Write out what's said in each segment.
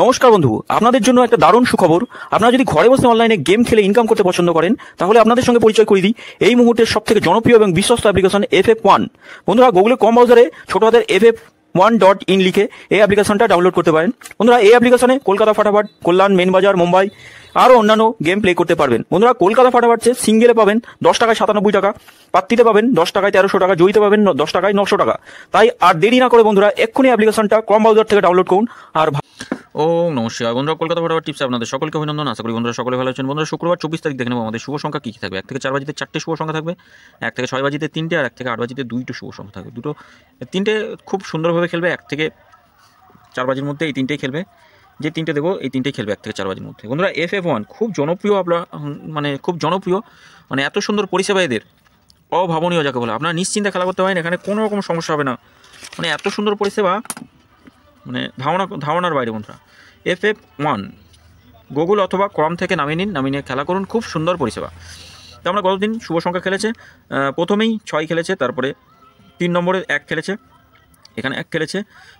নমস্কার বন্ধু, আপনাদের জন্য একটা দারুণ সুখবর। আপনারা যদি ঘরে বসে অনলাইনে গেম খেলে ইনকাম করতে পছন্দ করেন, তাহলে আপনাদের সঙ্গে পরিচয় করিয়ে দিই এই মুহূর্তের সবথেকে জনপ্রিয় এবং বিশ্বস্ত অ্যাপ্লিকেশন FF1। বন্ধুরা, গুগলে কম ব্রাউজারে ছোট হাতের FF1.in লিখে এই অ্যাপ্লিকেশনটা ডাউনলোড করতে পারেন। বন্ধুরা, এই অ্যাপ্লিকেশনে কলকাতা ফাটাফাট, কল্যাণ, মেন বাজার, মুম্বাই আরও অন্যান্য গেম প্লে করতে পারবেন। বন্ধুরা, কলকাতা ফাটাফাটে সিঙ্গেলে পাবেন 10 টাকায় 97 টাকা, পাত্তিতে পাবেন 10 টাকায় 1300 টাকা, জয়ীতে পাবেন 10 টাকায় 900 টাকা। তাই আর দেরি না করে বন্ধুরা এক্ষুনি অ্যাপ্লিকেশনটা কম ব্রাউজার থেকে ডাউনলোড করুন। আর নমস্কার বন্ধুরা, কলকাতা ফাটাফাট টিপস আপনাদের সকলকে অভিনন্দন। আশা করি বন্ধুরা সকলে ভালো আছেন। বন্ধুরা, শুক্রবার 24 তারিখ দেখে নেব আমাদের শুভ সংখ্যা কী কী থাকবে। 1 থেকে 4 বাজিতে 4টে শুভ সংখ্যা থাকবে, 1 থেকে 6 বাজিতে 3টে, আর 1 থেকে 8 বাজিতে 2টো শুভ সংখ্যা থাকবে। 3টে খুব সুন্দরভাবে খেলবে। 1 থেকে 4 বাজির মধ্যে এই 3টেই খেলবে। যে 3টে দেবো এই 3টেই খেলবে 1 থেকে 4 বাজির মধ্যে। বন্ধুরা, FF1 খুব জনপ্রিয়, খুব জনপ্রিয়, এত সুন্দর পরিষেবা এদের, অভাবনীয় যাকে বলে। আপনারা নিশ্চিন্তে খেলা করতে পারেন, এখানে কোনো রকম সমস্যা হবে না। এত সুন্দর পরিষেবা, ধারণার বাইরে। বন্ধুরা, FF1 গুগল অথবা ক্রম থেকে নামিয়ে নিয়ে খেলা করুন। খুব সুন্দর পরিষেবা। তো আমরা গতদিন শুভ সংখ্যা খেলেছে, প্রথমেই 6 খেলেছে, তারপরে 3 নম্বরে 1 খেলেছে, এখানে 1 খেলেছে,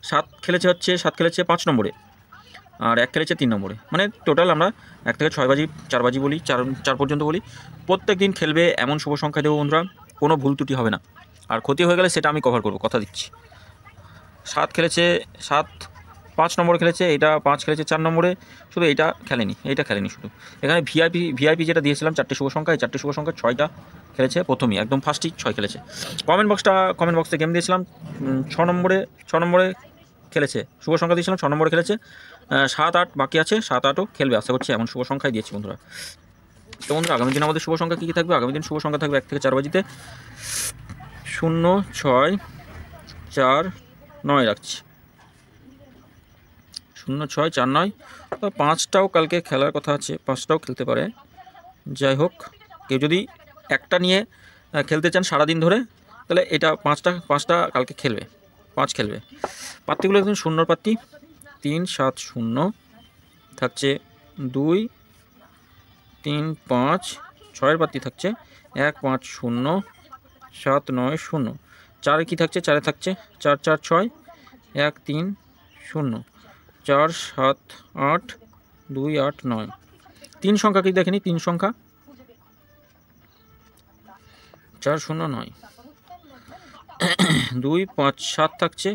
7 খেলেছে 7 খেলেছে 5 নম্বরে, আর 1 খেলেছে 3 নম্বরে। টোটাল আমরা 1 থেকে 6 বাজি 4 বাজি বলি, 4 পর্যন্ত বলি। প্রত্যেক দিন খেলবে এমন শুভ সংখ্যা দেবো বন্ধুরা, কোনো ভুল ত্রুটি হবে না। আর ক্ষতি হয়ে গেলে সেটা আমি কভার করবো, কথা দিচ্ছি। 7 খেলেছে, 7 5 নম্বরে খেলেছে, এটা 5 খেলেছে 4 নম্বরে, শুধু এইটা খেলেনি শুধু। এখানে ভিআইপি যেটা দিয়েছিলাম 4টে শুভ সংখ্যা, এই 4টে শুভ সংখ্যা 6টা খেলেছে প্রথমেই, একদম ফার্স্টই 6 খেলেছে। কমেন্ট বক্সে গেম দিয়েছিলাম 6 নম্বরে খেলেছে, শুভ সংখ্যা দিয়েছিলাম 6 নম্বরে খেলেছে। 7 8 বাকি আছে, 7 8ও খেলবে আশা করছি, এমন শুভ সংখ্যাই দিয়েছি বন্ধুরা। তো বন্ধুরা, আগামী দিন আমাদের শুভ সংখ্যা কী কী থাকবে? আগামী দিন শুভ সংখ্যা থাকবে 1 থেকে 4 বাজিতে 0 6 4 9 রাখছি, 0 6 4 9। তো 5টাও কালকে খেলার কথা আছে, 5টাও খেলতে পারে। যাই হোক, কেউ যদি একটা নিয়ে খেলতে চান সারাদিন ধরে, তাহলে এটা 5টা কালকে খেলবে, 5 খেলবে। পাত্তিগুলো একদম শূন্যর পাত্তি, 3 7 0 থাকছে, 2 3 5 6এর পাত্তি থাকছে, 1 5 0 7 9 0। 4 কি থাকছে? 4 থাকছে 4 4 6 1 3 0 4 7 8 2 8 9। 3 সংখ্যা কি দেখেনি? 3 সংখ্যা 4 0 9 2 5 7 থাকছে,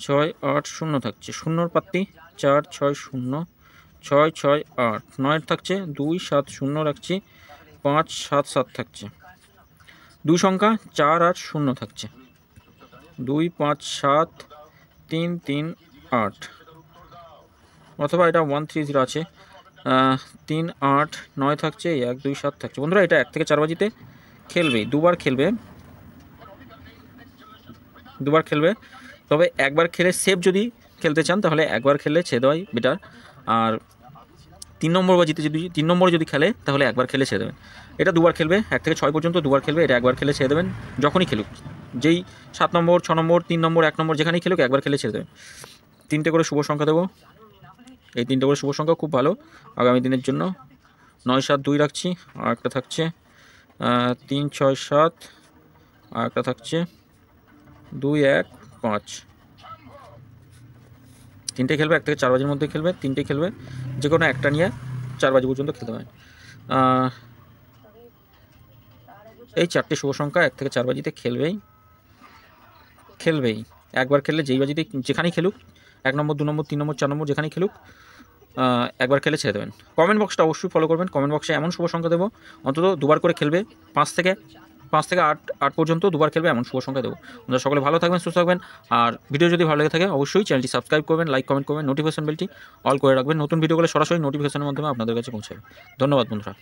6 8 0 থাকছে, শূন্যর পাত্তি 4 6 0 6 6 8 9 থাকছে, 2 7 0 রাখছি, 5 7 7 থাকছে। 2 সংখ্যা 4 8 0 থাকছে, 2 5 7 3 3 8, অথবা এটা 1 3 0 আছে, 3 8 9 থাকছে, 1 2 7 থাকছে। বন্ধুরা, এটা 1 থেকে 4 বাজিতে খেলবে, দুবার খেলবে। তবে একবার খেলে সেভ যদি খেলতে চান, তাহলে একবার খেললে ছেড়ে দেওয়াই বেটার। আর 3 নম্বর বাজিতে যদি 3 নম্বরে যদি খেলে, তাহলে একবার খেলে ছেড়ে দেবেন। এটা দুবার খেলবে, 1 থেকে 6 পর্যন্ত দুবার খেলবে। এটা একবার খেলে ছেড়ে দেবেন, যখনই খেলুক, যেই 7 নম্বর 6 নম্বর 3 নম্বর 1 নম্বর যেখানেই খেলুক, একবার খেলে ছেড়ে দেবেন। 3টে করে শুভ সংখ্যা দেবো, এই 3টে করে শুভ সংখ্যা খুব ভালো আগামী দিনের জন্য। 9 7 2 রাখছি, আর একটা থাকছে 3 6 7, আর একটা থাকছে 2 1 5। 3টে খেলবে, 1 থেকে 4 বাজির মধ্যে খেলবে, 3টে খেলবে, যে কোনো একটা নিয়ে 4 বাজি পর্যন্ত খেলতে পারেন। এই 4টে শুভ সংখ্যা 1 থেকে 4 বাজিতে খেলবেই। একবার খেললে যেই বাজিতে যেখানেই খেলুক, 1 নম্বর 2 নম্বর 3 নম্বর 4 নম্বর যেখানেই খেলুক, একবার খেলে ছেড়ে দেবেন। কমেন্ট বক্সটা অবশ্যই ফলো করবেন। কমেন্ট বক্সে এমন শুভ সংখ্যা দেবো, অন্তত দুবার করে খেলবে, 5 থেকে 8 পর্যন্ত দুবার খেলবে, এমন শুভ সংখ্যা দেবো। আপনারা সকলে ভালো থাকবেন, সুস্থ থাকবেন। আর ভিডিও যদি ভালো লেগে থাকে, অবশ্যই চ্যানেলটি সাবস্ক্রাইব করবেন, লাইক কমেন্ট করবেন, নোটিফিকেশন বেলটি অল করে রাখবেন। নতুন ভিডিওগুলো সরাসরি নোটিফিকেশনের মাধ্যমে আপনাদের কাছে পৌঁছাবে। ধন্যবাদ বন্ধুরা।